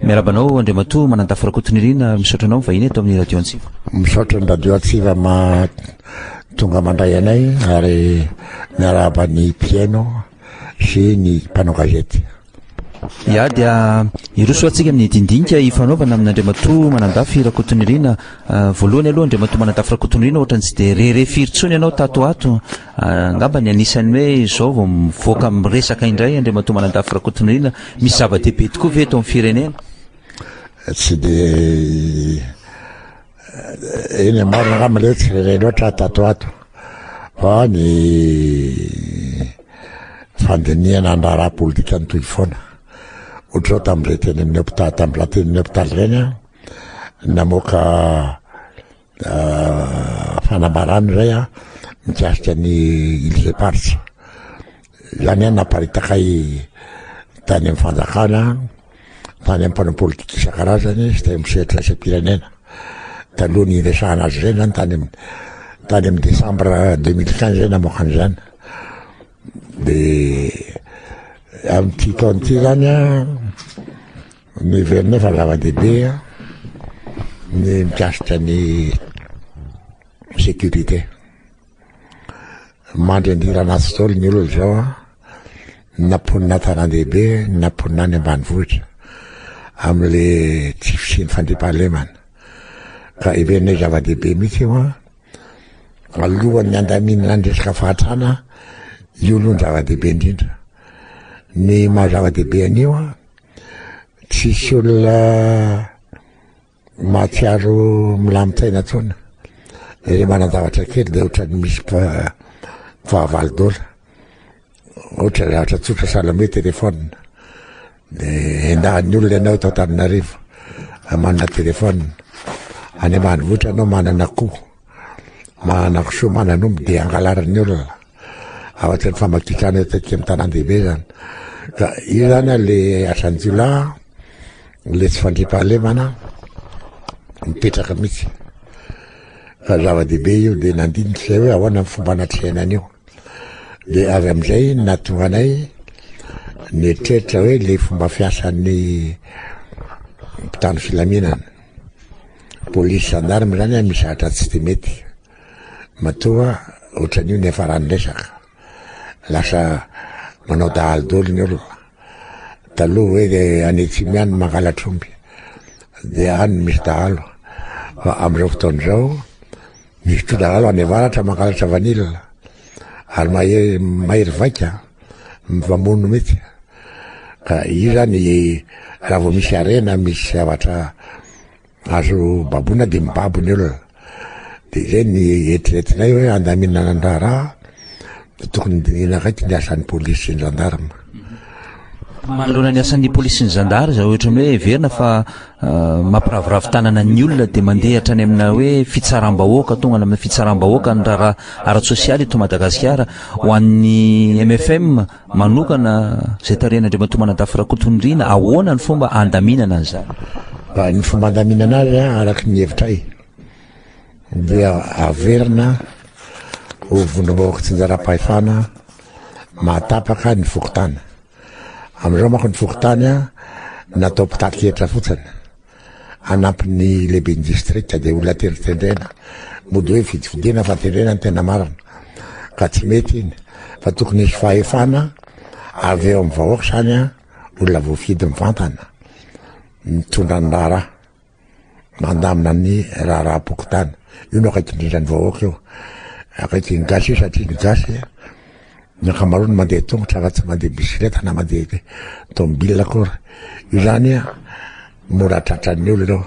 miarabanao Andriamatoa manandafirakotonirina misaotra anao vahiny eto amin'ny radio Antsiva. Misaotra ny radio Antsiva tonga mandray anay ary miarahaba ny mpiaino sy ny mpanao gazety. Ya dia iroso atsika amin'ny dindinika ifanaovana amin'Andriamatoa manandafy rakotonirina voalohany aloha Andriamatoa manandafy rakotonirina ohatrany tsy de rerefirintsony ianao tato ato ngamba ny anisany hoe izao vao mivoaka miresaka indray Andriamatoa manandafy rakotonirina misy zava-dehibe tokoa ve eto amin'ny firenena? Tsy de eny marina ngamba le tsy rere loatra tato ato fa ny fandiniana andraraha politika ny toy foana. Ohatro tamin'ireny teny amin'ny hôpital tamin'ny lateny hôpital ireny namoaka fanambarana iray mikasika ny Ilze Parsa. Izany naparitakay tany amin'ny fanjakana, tany amin'ny mpanao politika isan-karazany sy tany misehatra isam-pirenena. Taloha ny resahana azy ireny tany amin'ny décembre 2015 ireny namoaka an'izany. De amin'ity taon'ity zany ny verina fa zava-dehibe ny mikasika ny sécurité. Mandrendirana azy zao ny olona zao naponina tanan-dehibe naponina any ambanivohitra amin'le tsy fisiany fandriampahalemana ka iverinay zava-dehibe mihitsy io alohan'ny andaminana ny resaka fahatrana io aloha ny zava-dehibe indrindra. Ny maha-zava-dehibe an'io tsisy olona mahatsiaro milamin-tsaina tsony. Re manan-zavatra kely de ohatrany misy fahavalo-dola. Ohatra zavatra tsotra salome telefônina. De endahan'ny olona ianao eto Antananarivo manana telefônina. Any ambanivohitra anao manana akoho, manana kisoa, manana omby de angalarin'ny olona. Afatry ny famakikana eto amin'ny tanan-dehibe zany. Ka io zany le asan'jila le tsy fandriampahalemana mipetraka mihitsy. Ka zava-dehibe io de nandinika zay hoe ahoana ny fomba anatrehana an'io. De avy amin'izay nahatonga anay nietreritra hoe le fomba fiasan'ny mpitandro filaminana. Polisy gendarme zany misy zahatra tsy de mety. Matoa ohatran'io ny efarany resaka. Lasa manao dahalodolo ny olona. Taloha hoe any Atsimo any mangalatra omby de any misy dahalo. Fa amin'izao fotoan'izao misy to dahalo any avaratra mangalatra vanila ary mahery vaika mivamono mihitsy. Ka io zany raha vao misy arena misy zavatra azo babona de mibabo ny olona. De zay ny eritreretinay hoe andaminana an-draharaha tokony dinihana kaiky ny asan'ny polisy sy ny gendarme. Manoloana ny asan'ny polisy sy ny gendarme za ohatra hoe verina fa mampiravoravo tanana ny olona de mandeha hatrany amina hoe fitsaram-bahoaka tonga amina fitsaram-bahoaka ny raharaha ara-tsosialy eto Madagasikara ho an'ny MFM manokana zay tarehan'Andriamatoa manandafy rakotonirina ahoana ny fomba andaminana an'izany? Ny fomba andaminana azy araky ny hevitray dia averina ho vonimbahoaka tsy njaram-pahefana mahatapaka ny fokotany. Amin'izao manko ny fokotany natao mpitaky-hevitra fotsiny anampin'ny lehiben'ny distrikta de olona teritendrena mody hoe vidividina fa tendrena ny tena marina ka tsy mety iny fa tokony isy fahefana avy eo amin'ny vahoaka zany olona voafidy mivantana mitondra ny raharaha mandamina ny raharaha-pokotany. Io no akaiky indrindrany vahoaka io. Akaiky ny gasy io satria ny gasy ny ankamaroany mandeha tongotra fa tsy mandeha bisikileta na mandeha tomobile akory. Io zany mora tratran'ny olona io.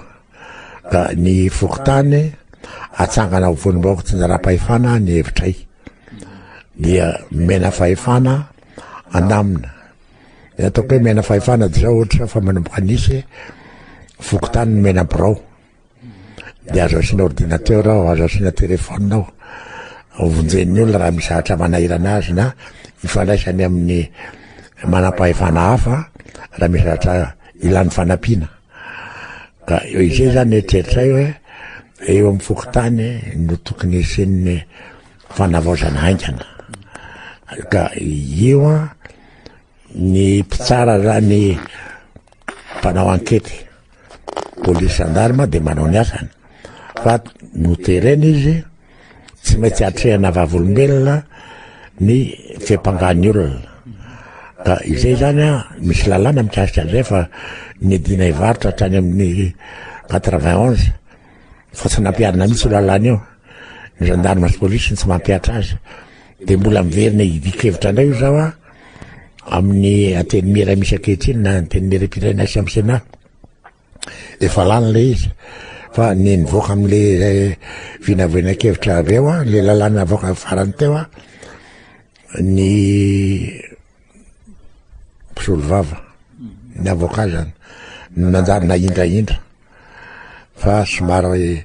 Ka ny fokotany atsangana ho vonimbahoaka tsy njaram-pahefana ny hevitray dia mena fahefana andamina. Ataoko hoe mena fahefana de zao ohatra fa manomboka nisy fokotany mena birao de azo asiana ordinateur ao, azo asiana telefônina ao vonjen'ny olona raha misy zavatra manahirana azy na ifandraisany amin'ny manam-pahefana hafa raha misy zavatra ilan'ny fanampiana. Ka izay zany eritreritray hoe eo amin'ny fokotany no tokony isian'ny fanavaozana haingana. Ka io ny mpitsara zany mpanao ankety polisy gendarme de manao ny asany fa noterena izy tsy maintsy atrehana vavolombelona ny fiampangany olona ka izay zany a misy lalàna mikasika an'izay fa ny adina ivarotra hatrany amin'ny 91 fa tsy nampiarina mihitsy lalàna io ny gendarme sy polisy tsy mampiatra azy de mbola miverina idikevitra indray io zao a amin'ny anteny mera misy ankehitriny na anteny mera pirenena sy amin'ny Sénat efa lany le izy fa ny nivoaka am'le vinavoina-kevitra aveo a le lalàna avoaka farany teo a ny mpisolovava ny avoka zany nanjary naindraindra fa somary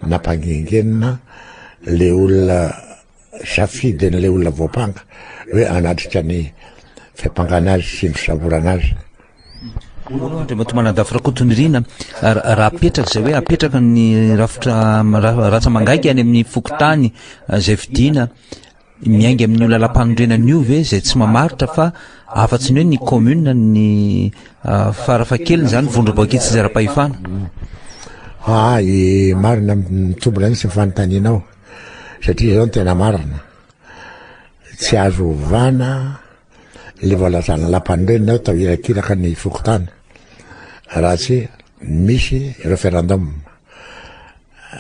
nampangengenina le olona safidy le olona voapanga hoe anatrika ny fiampangana azy sy ny fisavorana azy Andra matomanadafra kotonirina raha apetraka zay hoe apetraka ny rafitra ratsa mangaika any amin'ny fokotany zay fidina miaingy amin'ny olona lampanondrenany io ve zay tsy mamaritra fa afatsy ny hoe ny commune ny farafakeliny zany vondrobakitsy zay ara-pahefana marina mitombona sy mifanotaninao satria zao ny tena marina tsy azo ovana le voalazana lampanondrenina ao tao irakiraka ny fokotany raha tsy misy référendum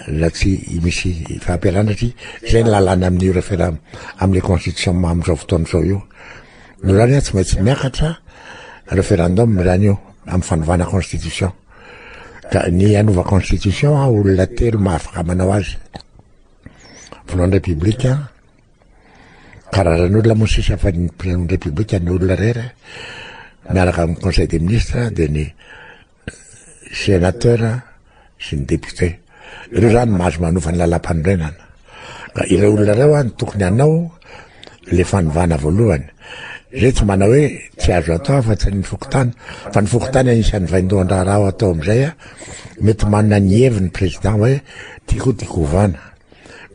la tsy misy fampiarana satria zay ny lalàna amin'io référendum amin'ny constitution amin'izao fotoana zao io no zany tsy maintsy miakatra référendum zany io amin'ny fanovana constitution ka ny anova constitution olona telo mahafaka manao azy voalohany république karazan'olona moa sisa fa ny président république ny olona rery miaraka amin'ny conseil des ministres de ny sénateur sy ny député ireo zany mahazo manova ny lalam-panondrenana ka ireo olona reo a ny tokony anao le fanovana voalohany zay tsy manao hoe tsy azo atao fa tsy ny fokotany fa ny fokotany anisan'ny vaindohan-draharaha atao am'izay a mety manana ny heviny président hoe tiako tiako ovana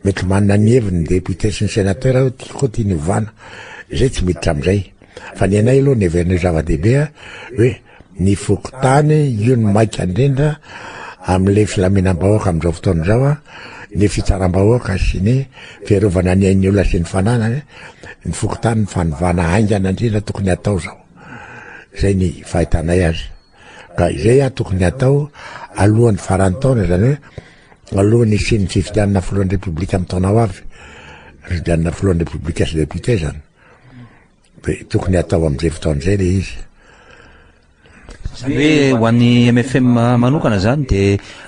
mety manana ny heviny député sy ny sénateur hoe tiako tiany ovana zay tsy miditra am'izay fa ny anay aloha ny heveriny zava-dehibe a hoe ny fokotany io ny maika indrindra am'le filaminam-bahoaka am'izao fotoana zao a ny fitsaram-bahoaka sy ny fiarovana ny ain'ny olona sy ny fananany ny fokotany ny fanovana haingana indrindra tokony atao zao zay ny fahitanay azy ka izay a tokony atao alohan'ny farany taona zany hoe alohan'ny sy ny fifidianana filohan'ny république amin'ny taona ho avy fifidianana filohan'ny république sy député zany de tokony atao am'izay fotoan'izay le izy zany hoe ho an'ny MFM manokana zany de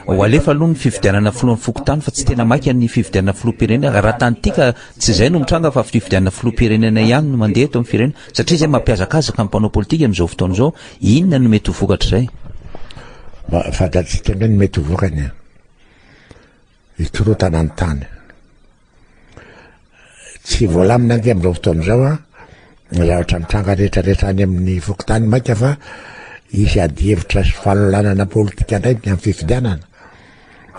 ho alefa aloha ny fifidianana filohan'ny fokotany fa tsy tena maika ny fifidianana filoham-pirenena raha tantika tsy zay no mitranga fa fifidianana filoham-pirenena ihany no mandeha eto amin'ny firenena satria zay mampiazakazaka amin'ny mpanao politika am'izao fotoana zao inona no mety ho vokatra zay fantatsika ndray ny mety ho vokany ikorotana ny tany tsy voalamina ange am'izao fotoana zao a zavatra mitranga rehetrarehetra any amin'ny fokotany maika fa isy adi-hevitra sy fanolanana politika ndray amin'ny fifidianana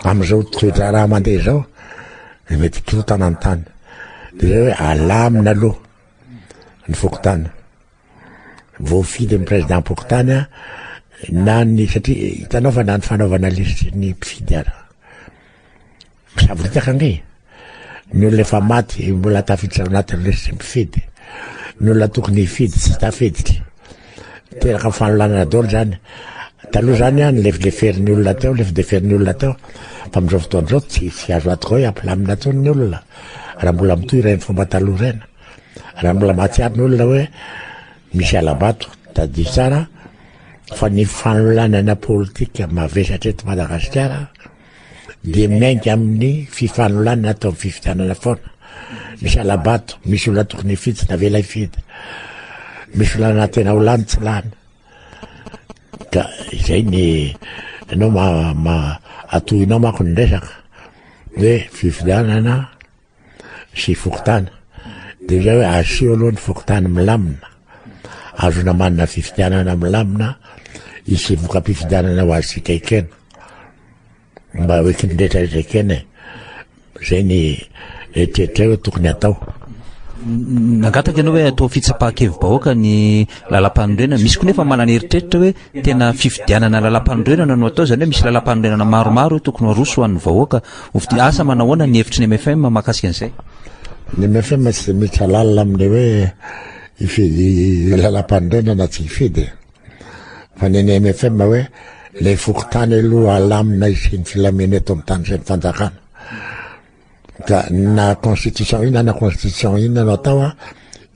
am'izao toetra raha mandeha zao de mety ikorotana ny tany de zay hoe alamina aloha ny fokotany voafidy ny président pokotany a na ny satria hitanao fa na ny fanaovana listy ny mpifidy ara misavoritsaka ange ny olona efa maty mbola tafiditra anatin'ny listy mpifidy ny olona tokony hifidy tsy tafiditra teraka fanolanana daholo zany taloha zany a nylefileferiny olona teo lefideferiny olona teo fa am'izao fotoana zao tsy azo atoko hoe ampilamina tsony ny olona raha mbola mitohy ireny fomba taloha rena raha mbola mahatsiaro ny olona hoe misy alabato tadi tsara fa ny fanolanana politika mavesatra eto Madagasikara de miainga amin'ny fifanolanana atao amin'ny fifidianana foana misy alabato misy olona tokony hifidy tsy navela hifidy misy olana tena ho lany tsy lany ka izay ny ianao atohinao mako ny resaka hoe fifidianana sy fokotana de zay hoe asio aloha ny fokotany milamina azona manana fifidianana milamina isy voka-pifidianana ho azysika ikena mba hoe kindretraretra ikena zay ny eritreritray hoe tokony atao Nagataka ianao hoe atao fitsapahan-kevim-bahoaka ny lalam-panorenana. Misy koa nefa manana eritreritra hoe tena fifidianana lalam-panorenana no atao, zany hoe misy lalam-panorenana maromaro tokony haroso ho an'ny vahoaka. Asa manahoana ny hevitry ny MFM mahakasika an'izay? Ny MFM tsy mitsy alalina amin'ilay hoe ifidy lalam-panorenana tsy hifidy. Fa ny MFM hoe ilay fokotany aloha alamina isin'ny filamina eto amin'ny tany sy ny fanjakana. Ka na constitution ina na constitution ina no atao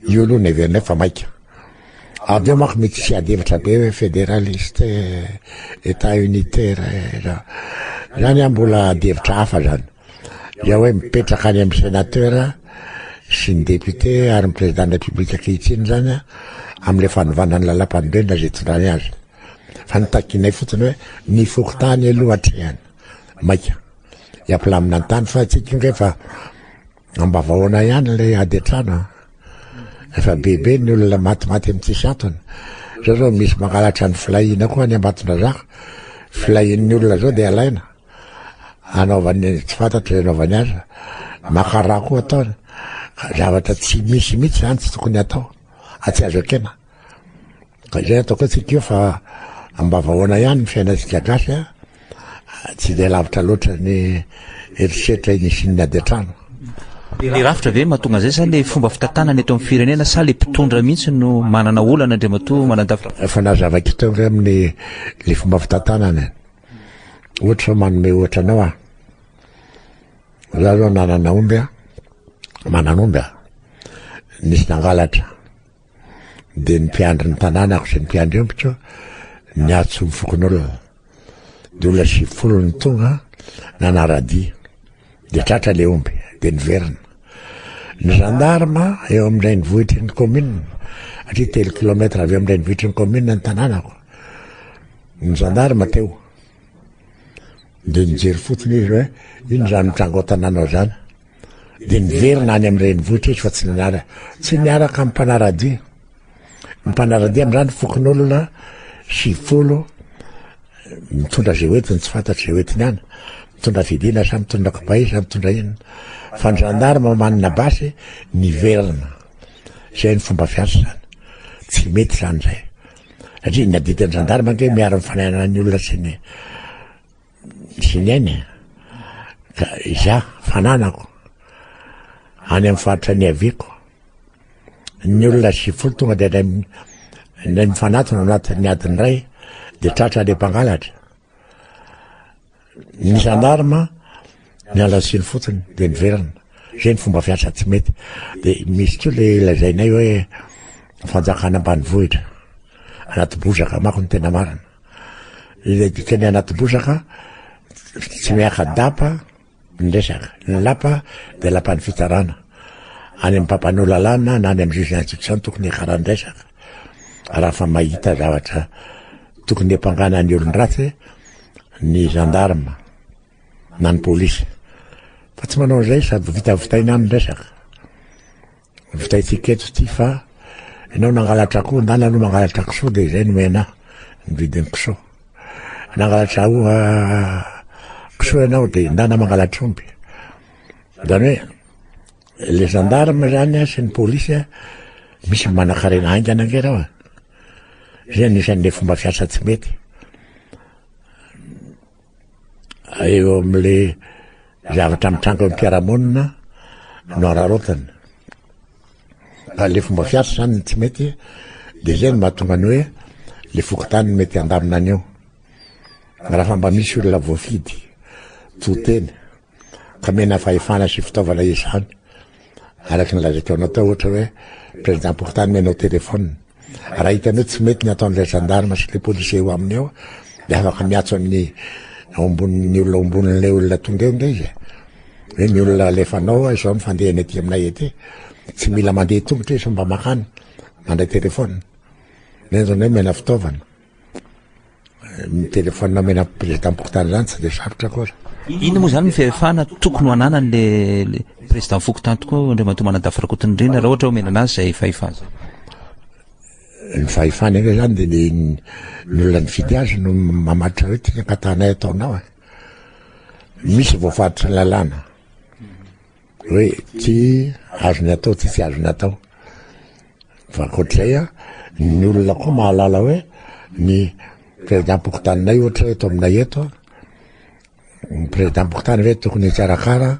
io aloha ny heverina fa maika. Avy eo manko mety tsy adevitra be hoe fédéraliste état unitaire zany mbola adevitra hafa zany. Ia hoe mipetraka any amin'ny sénateur sy ny député ary ny président de la république ankehitriny zany amin'ilay fanovana ny lalam-panorenana zay tondrany azy. Fa nitakinay fotsiny hoe ny fokotany aloha hatrehany maika hiampilamina ny tany fa tsika rehefa ambavahoana ihany ilay ady an-trano efa bebe ny olona matimaty amin'ny tsisy antony. Zao misy mangalatra ny filahina koa any Ambatondrazaka, filahin'ny olona zao dia alaina anaovany tsy fantatro anaovany azy makara koa ataony zavatra tsy misy mihitsy zany tsy tokony atao atsy azo akena. Ka zay ataoko tsika io fa ambavahoana ihany ny fiainantsika gasy tsy dia lavitra loatra ny eritreritra ny sin'ny ady an-trano. Le rafitra ve mahatonga zay sa le fomba fitantanana eto amin'ny firenena sa le mpitondra mihitsy no manana olana Andriamatoa manadavitra? Efa nazavako teo re amin'ny le fomba fitantanana. Ohatra manome ohatra anao za zao nanana omby manana omby nisy nangalatra dia ny mpiandry ny tanànako sy ny mpiandry ombitro niatso mifokon'olona dia olona 70 ny tonga nanaradia dia tratra le omby dia niverina. Ny gendarme eo amin'indray ny vohitry ny commune atria 3 kilometra avy eo amin'indray ny vohitry ny commune ny tanànako. Ny gendarme teo dia nijery fotsiny izy hoe ino zany mitrango ao tanànao zany dia niverina any amin'ireny vohitra izy fa tsy niaraka mpanaradia. Ny mpanaradia amin'izany fokon'olona 70 mitondra zay hoetiny tsy fantatro zay hoetiny ihany, mitondra fidina sa mitondra kibay sa mitondra inona. Fa ny gendarme manana basy niverina. Zay ny fomba fiasa zany. Tsy mety zany zay. Satria ny aditany gendarme ange miara mifanainana ny olona sy ny ainy. Ka iza fananako any amin'ny faritra ny aviako ny olona 70 tonga dia ny mifanatona anatin'ny adiny ray dia tratra le mpangalatra. Ny gendarme niala siny fotsiny dia niverina. Zay ny fomba fiasa tsy mety. Dia misy koa le lazainay hoe fanjakana ambanivohitra anaty bozaka manko ny tena marina. Ilay dikany anaty bozaka tsy miaka dapa ny resaka. Ny lapa dia lapan'ny fitsarana. Any amin'ny mpampanololalana na any amin'ny juge d'instruction tokony hiakarany resaka. Raha fa mahita zavatra tokony hampangana ny olon-dratsy ny gendarme na ny polisy. Fa tsy manao an'izay sady vitavitaina amin'ny resaka. Vitaitsika eto ty fa ianao nangalatra koa ndana no mangalatra kisoa dia izay no mena ny vidin'ny kisoa. Nangalatra kisoa ianao dia ndana mangalatra omby. Zany hoe le gendarme zany sy ny polisy misy manan-karena haingana angereo. Zay anisan'le fomba fiasa tsy mety. Eo amin'le zavatra mitrango amin'ny mpiaramonina no ararotana. Le fomba fiasa zany tsy mety dia zay no mahatonga ny hoe le fokotany mety andamina an'io. Raha fa mba misy olona voafidy toteny ka mena fahefana sy fitaovana izany araka ny lazaka anao tao ohatra hoe président pokotany menao telefônina. Raha hitanao tsy mety ny ataon'ilay gendarme sy le policier eo aminy eo dia afaka miatso amin'ny ny olona ombonin'ilay olona tonga eo ndray izy. Hoe ny olona alefanao izao mifandehany ety aminay ety. Tsy mila mandeha tongotra izy mba makany mandray telefônina. Zay zany hoe mena fitaovana. Ny telefônina mena président pokotany zany tsy dia sarotra akory. Ino moa zany ny fahefana tokony ho ananan'le président fokotany tokoa Andriamatoa manadavitra kotin'indrina raha ohatra omena anazy zay fahefana? Ny fahefana io zany dia ny olona nividy azy no mamatitra hoe tia ankatanay ataonao. Misy voafaritra lalàna hoe ty azony atao ty tsy azony atao fa koatr'izay a ny olona koa mahalala hoe ny président pokotaninay ohatra eto aminay eto ny président pokotany hoe tokony hikarakara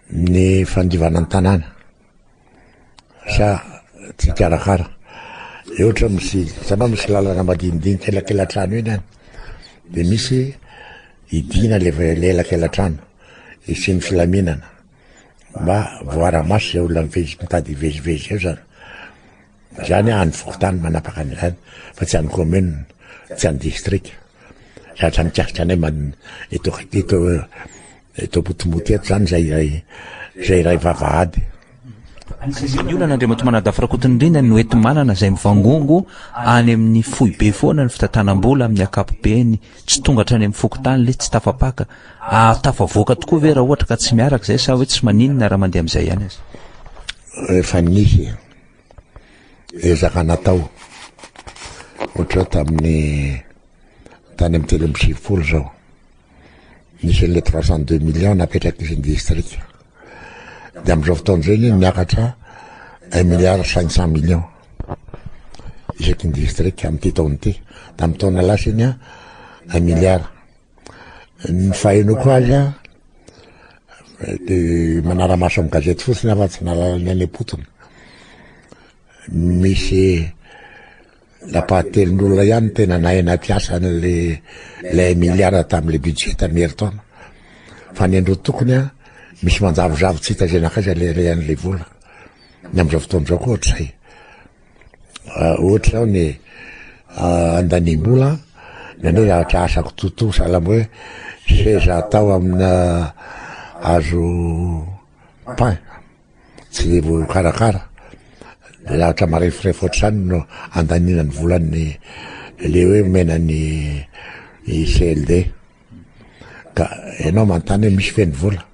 ny fandivana ny tanàna sa tsy hikarakara ohatra misy sama misy lalana madinidinika elakelatrano iny any de misy idina le elakelatrano isyny filaminana mba voara-maso zay olona mitady ivezivezy eo zany any fokotany manapaka an'izany fa tsy any commune tsy any district zatra mikasitra anay eto botomoty eto zany zay ray vavahady ny olana Andriamatomana dafarakotin'indrindra no ety manana zay mivangongo any amin'ny fohy be foana ny fitantanam-bola amin'ny akapobeny tsy tonga hatrany amin'ny fokotany le tsy tafapaka tafavoaka tokoa ve raha ohatra ka tsy miaraka zay sa hoe tsy maninona raha mandeha am'izay ihany azy efa nisy ezaka natao ohatra tamin'ny tany amin'ny telo amby sivifolo zao nisy le 302 millions napetraky izy ny district de am'izao fotoana zay iny niakatra 1 milliard 500 millions isaky ny district am'ty taony ty tamy taona lasa iny a 1 milliard ny faheno koa azy a de manara-maso amy gazety fotsiny afa tsy nalalany any potony misy lapahatelon'olona ihany tena nahay napiasa le 1 milliard tam'le budget tamy heritaona fa ny andro tokony a misy manjavozavo tsy hitazenaka azy le an'le vola ny am'izao fotoana zao koa ohatrzay ohatra zao ny andanimbola ny anao zavatra asako toto salama hoe seza atao amina azo pain tsy vokarakara de zavatra marefirefy ohatr'izany no andaninany volany le hoe menany CLD ka ianao manontany hoe misy feny vola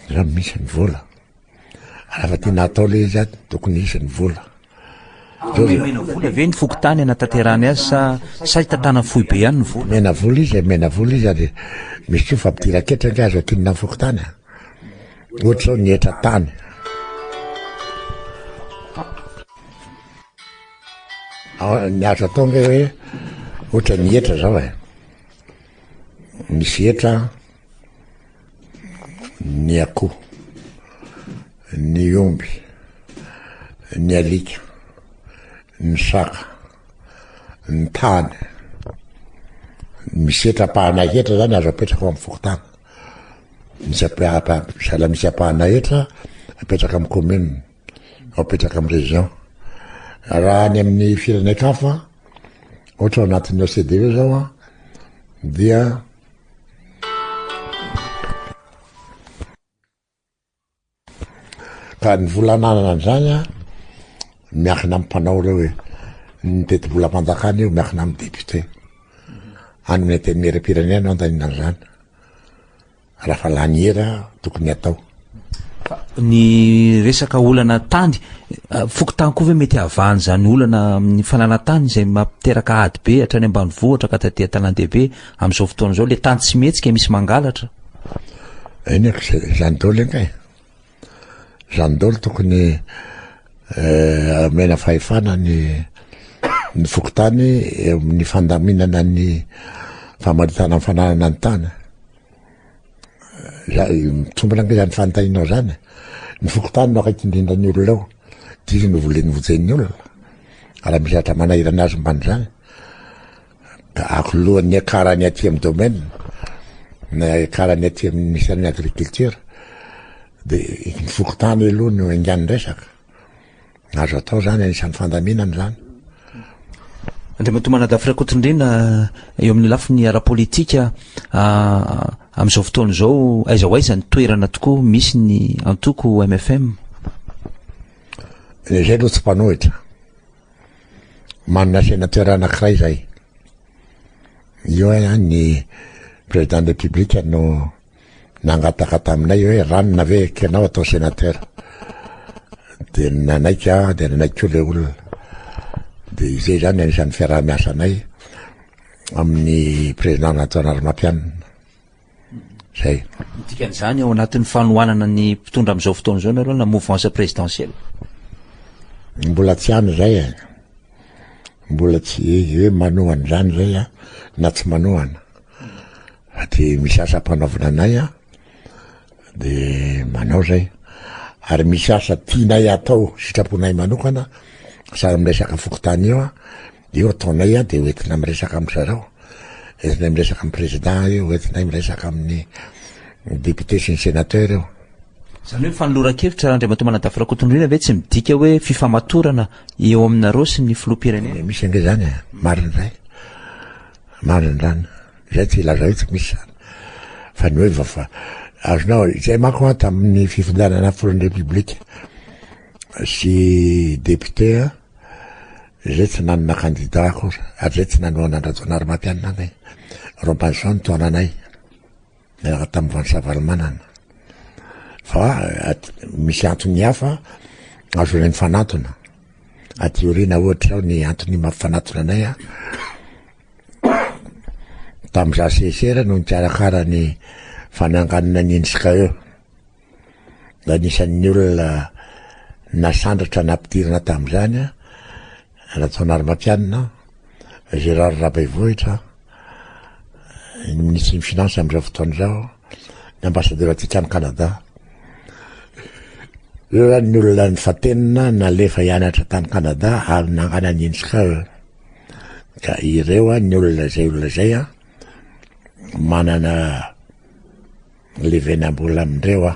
za misy ny vola raha fa ty natao le izy aty tokony isy ny vola mena vola ve ny fokotany anatanterany azy sa hitantanany fohy be ihany ny vola mena vola izy ary misy tso fampitiraketraka azo atinina fokotany ohatra zao ny etra tany ny azo atao nge hoe ohatra ny etra zao misy etra ny akoho ny omby ny alika ny saka ny tany misy etra-pahana etra zany azo apetraka amy fokotany sala misy apahana etra apetraka amy commune apetraka amy région raha any amin'ny firenekafa ohatra anatin'ny OCDE zao a dia ka ny volananana an'izany a miakina amy mpanao reo hoe ny teti-bola manjakany io miakina amy député any amin'ny antenimieram-pirenena andanina an'izany raha fa lany era tokony atao ny resaka olana tany fokotany koa ve mety havany zany olana amin'ny fanana tany zay mampiteraka ady be hatrany ambanivohitra ka taty tanan-dehibe am'izao fotoana zao le tany tsy mihetsika misy mangalatra iny zany dolo enkay zany dolo tokony mena fahefana ny fokotany ny fandaminana ny famaritana ny fananana ny tany mitombona ange zany fanontaninao zany ny fokotany no akaiky indrindra ny olona ao ty izy no voleny vojen'ny olona raha misy atra manahirana azy mbany zany ka akolohan'ny akarany aty amy domaine na akarany aty amy ministère-ny agriculture de ny fokotany aloha no ingany resaka azo atao zany anisan'ny fandaminana zany Andriamatomana dafirakotrindrina eo amin'ny lafiny ara-politika am'izao fotoana zao aiza ny toerana tokoa misy ny antoko MFM zay aloha tsy mpanohitra manana sénateur anankiray zay io ny président de république no nangataka taminay hoe ranona ve kenao atao sénateur de nanaika de nanaiko le olona de izay zany anisan'ny fiaraha-miasa anay amin'ny président Antoine Ramatoianina zay. Dikan'izany ao anatin'ny fanohanana ny mpitondra am'izao fotoana zao nareo na mouvance présidentielle. Mbola tsy hany zay mbola tsy hoe manohana zany zay na tsy manohana. Fa de misy asa mpanaovana anay de manao zay. Ary misy asa tianay atao sitraponay manokana sara miresaka fokotany io ataonay de hoentina miresaka am'zareo. Hoentina miresaka amin'ny président io, hoentina miresaka amin'ny député sy ny sénateur io. Zany hoe fanoloran-kevitra Andriamatoa Manadafy Rakotondrina ve tsy midika hoe fifamatorana eo aminareo sy ny filoham-pirenena? Misy ange zany marina zay. Marina zany. Zay tsy ilaza hoe tsy misy zany. Fa ny hoe vafa azonao zay manko tamin'ny fifidianana foron'ny république sy député zay tsy nanana candidat akory ary zay tsy nanohana Andratsoanaromatianina anay. Robinson taonanay miaraka tamin'ny Vansavalomanana. Fa misy antony hafa azonay ny fanatona. Aty orina ohatra ao ny antony mampifanatona anay tamin'za CSR no nikarakara ny fananganana ny endrika eo. Da anisan'ny olona nasandratra nampidirana tamin'izany Andratsoanaromatianina, Gérard Rabevohitra, ny ministre ny finance am'izao fotoana zao, ny ambassadeur atsika any Canada. Eo ny olona ny fatenina nalefa hianatra tany Canada ary nangana ny endrika eo. Ka ireo ny olona zay manana le venam-bola amindreo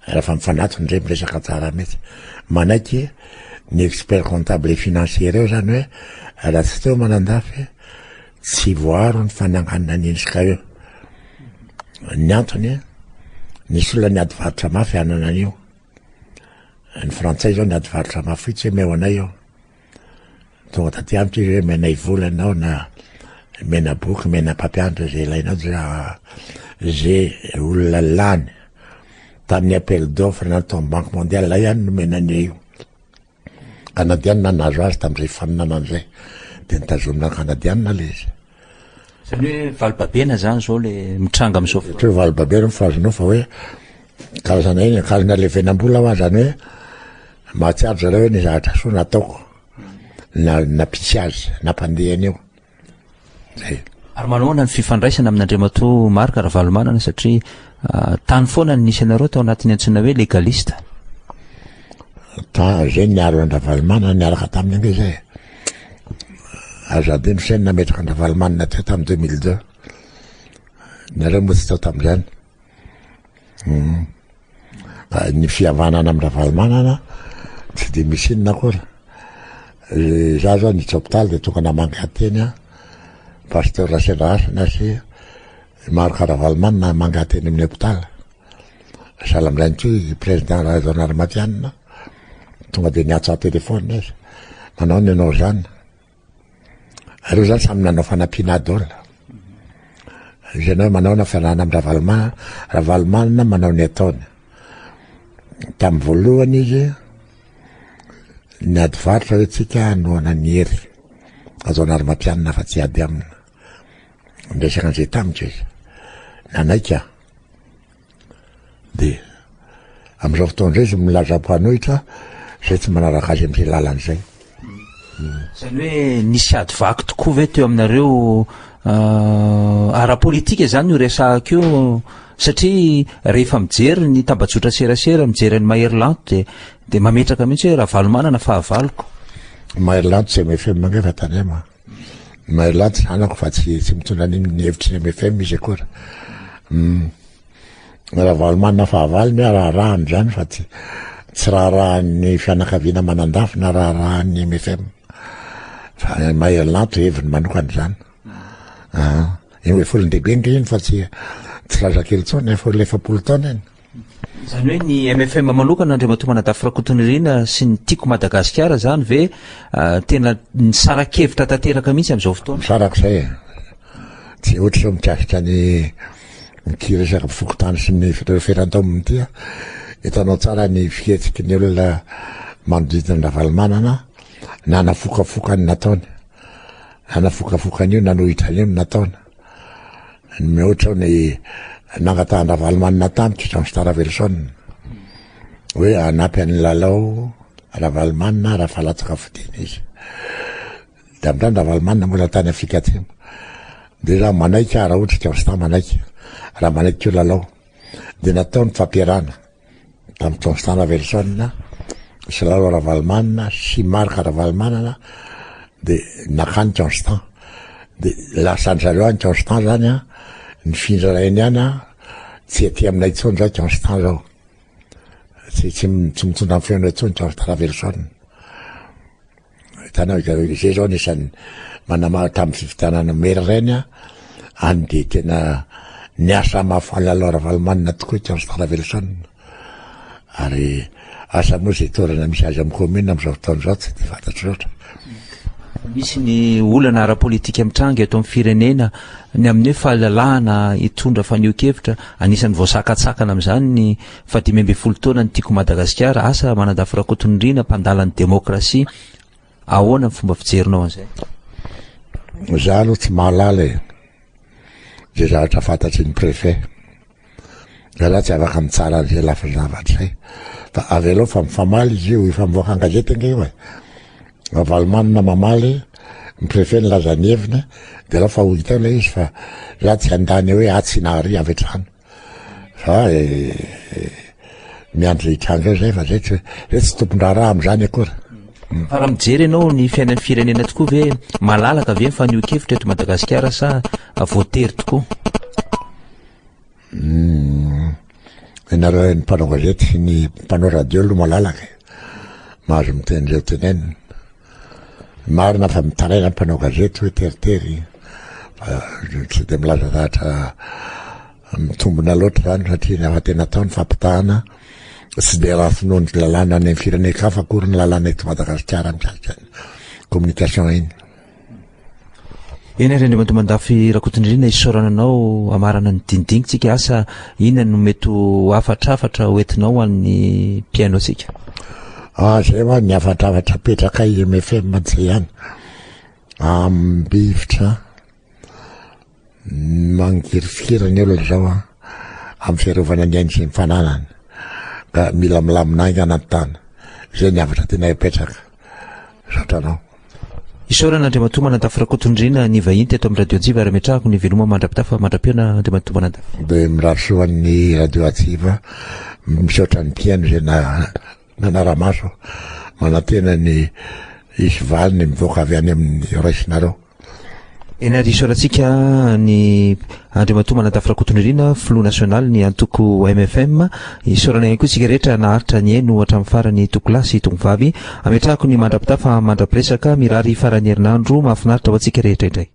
raha mifanatony ndray miresaka tsara mihitsy. Manaiky ny expert comptable et financier reo zany hoe raha tsy teo Manandafy tsy voaro ny fananganana ny endrika eo. Ny antony nisy olona niady varotra mafy anana an'io. Ny frantsay zao niady varotra mafy tsy hoe meo anay io. Tonga taty amiko izy hoe menay vola anao na mena boky mena mpampianatra zay ilainao zay olona lany tamin'ny appel d'offre natao Banque mondiale ihany no menany io. Canadianina nazo azy tamin'izay faninana an'izay de nitazomina Canadianina le izy. Zany hoe valibabena zany zao le mitranga am'izao. Hoe valibabena mifazonao fa hoe karazana iny karazana le venam-bola hoa zany hoe mahatsiaro zareo hoe ny zavatra soa nataoko napisy azy nampandehany eo. Zay. Ary manohana ny fifandraisana amin'Andriamatoa Marc Ravalomanana satria tany foana ny nisy anareo tao anatin'ny antsoina hoe légaliste. Zay niaro Ravalomanana niaraka taminy ange zay. Azadiny Hussein nametraka Ravalomanana teo tamin'ny 2002. Nareo moa tsy tao tamin'izany. Ny fihavanana amin'ny Ravalomanana tsy de misy inona akory. Za zao niditsy hôpitaly de tonga namangy ateny pasteur Rasendrasina sy Marc Ravalomanana namangy ateny amin'ny hôpitaly. Sahala amin'izany koa président Andratsoanaromatianina tonga de niatso telefônina izy. Manao ny anao zany. Reo zany samy nanao fanampiana dôla. Izy ianao manao na fiarahana amin'ny Ravalomanana manao ny ataony. Tamin'ny voalohany izy niady varotra hoe tsika anohana ny hery Andratsoanaromatianina fa tsy ady amina. Ndresaka an'izay tamiko izy. Nanaika. De am'izao fotoana zay izy milaza mpanohitra zay tsy manaraka azy am'izay lalan'izay. Zany hoe nisy ady vaky tokoa ve teo aminareo ara-politika zany io resahako io satria rehefa mijery ny tambajotra serasera mijery ny Mahery de mametraka mihitsy hoe Ravalomanana fahavaloko. Mahery tsy MFM mange fa tany ma. Mahery sanako fa tsy mitondra ny hevitry ny MFM izy akory. Ravalomanana fahavalony raharahany zany fa tsy raharahan'ny fianakaviana Manandafy na raharahan'ny MFM. Fa Mahery heviny manokany zany. Hoe folon-dehibe nge iny fa tsy lazakely tsony le 70 taona iny. Zany hoe ny MFM manokana Andriamatoa Manadafy Rakotonirina sy ny Tiako Madagasikara zany ve tena nisarakevitra tanteraka mihitsy am'izao fotoana. Saraka zay. Tsy ohatra zao mikasitra ny mikiresaka fokotany sy ny feran-tao amin'ity. Hitanao tsara ny fihetsiky ny olona manodidina ny Ravalomanana na nafokafokany nataony. Nafokafokany io nanohitra io nataony. Mihoatra ny nangatahana Ravalomanina tamiko Jean Staravelsson hoe anampy an'ny lalao Ravalomanina raha falatsaka fidina izy de amin'izany Ravalomanina mbola tany Afrika Atsimo de raha manaika raha ohatra Jean manaika raha manaika io lalao de natao ny fampiarana tamin'ny Jean Staravelsson sy lalao Ravalomanina sy marika Ravalomanina de nakany Jean de lasany zareo any Jean zany ny findrarainy any tsy aty aminay intsony zao Jean zao tsy mitondra amin'ny fiainana intsony Jean Staravelsson hitanao zay zao nisan'ny manama tamin'ny fivitanana mera reny any de tena niasa mafy lalao Ravalomanina tokoa Jean Staravelsson ary asa moa zay toerana misy azy amin'ny commune amin'izao fotoana zao tsy de fantatro loatra. Misy ny olana ara-politika mitranga eto amin'ny firenena ny amin'ny hoe fahalalahana hitondra fanio-kevitra anisan'ny voasakatsakana amin'izany ny 15 taona ny tiako Madagasikara asa manandafy Rakotondriana mpandalan'ny demokrasia ahoana ny fomba fijerinao an'izay? Za aloha tsy mahalala zay zavatra fantatry ny préfet raha tsy afaka mitsara an'izay lafa zavatra zay fa avy aloha fa mifamaly izy io efa mivoaka an-gazety anga io Ravalomanina mamaly ny préfet nilaza ny heviny de la fa ho hita ilay izy fa za tsy andany hoe atsy na ary avy hatrany fa miandry hitranga zay fa zay tsy tompon-draha raha amin'izany akory. Fa raha mijery ianao ny fiainan'ny firenena tokoa ve malalaka ve fanio-kevitra eto Madagasikara sa voatery tokoa? Ianareo ny mpanao gazety sy ny mpanao radio aloha malalaka mahazo miteny reo tenenina marina fa mitaraina ny mpanao gazety hoe teritery tsy de milaza zavatra mitombona loatra zany satria ny afa-tena tao ny fampitahana sy de raha finoany lalàna any amin'ny firenena hafa akory ny lalàna eto Madagasikara mikasika communication iny. Eny ary manto mandafy Rakotondriana isaorananao amarana ny dinidinitsika asa inona no mety afatrafatra hoentinao amin'ny piano tsika? Zay hoa ny afatrafatra petraka IMFM zay ihany ambivitra mangirifirany olo zao amin'ny fiarovana ny ainy sy ny fananany ka mila milaminanga anaty-tany zay ny avatra tena hipetraka satranao. Isaorana Andriamatomana mandafy Rakotondriana ny vahiny teto amin'ny radio Atsiva ary metrahako ny veloma mandrapitafa mandra-piona Andriamatomana mandafy de mirarosoan'ny radio Atsiva misaotra ny mpiaino zay nanaramaso manantena ny isy valiny mivoaka avy any amin'ny raisinareo. Eny ary isaorantsika ny Andriamatomana mandafy Rakotondriana Flou National ny antoko MFM isaorana ihany koa tsika rehetra naharitra ny eno hatramin'ny farany tokolasy tongovavy ametrahako ny mandrapitafa mandrapiresaka mirary farany herinandro mahafinaritra ho antsika rehetra indray.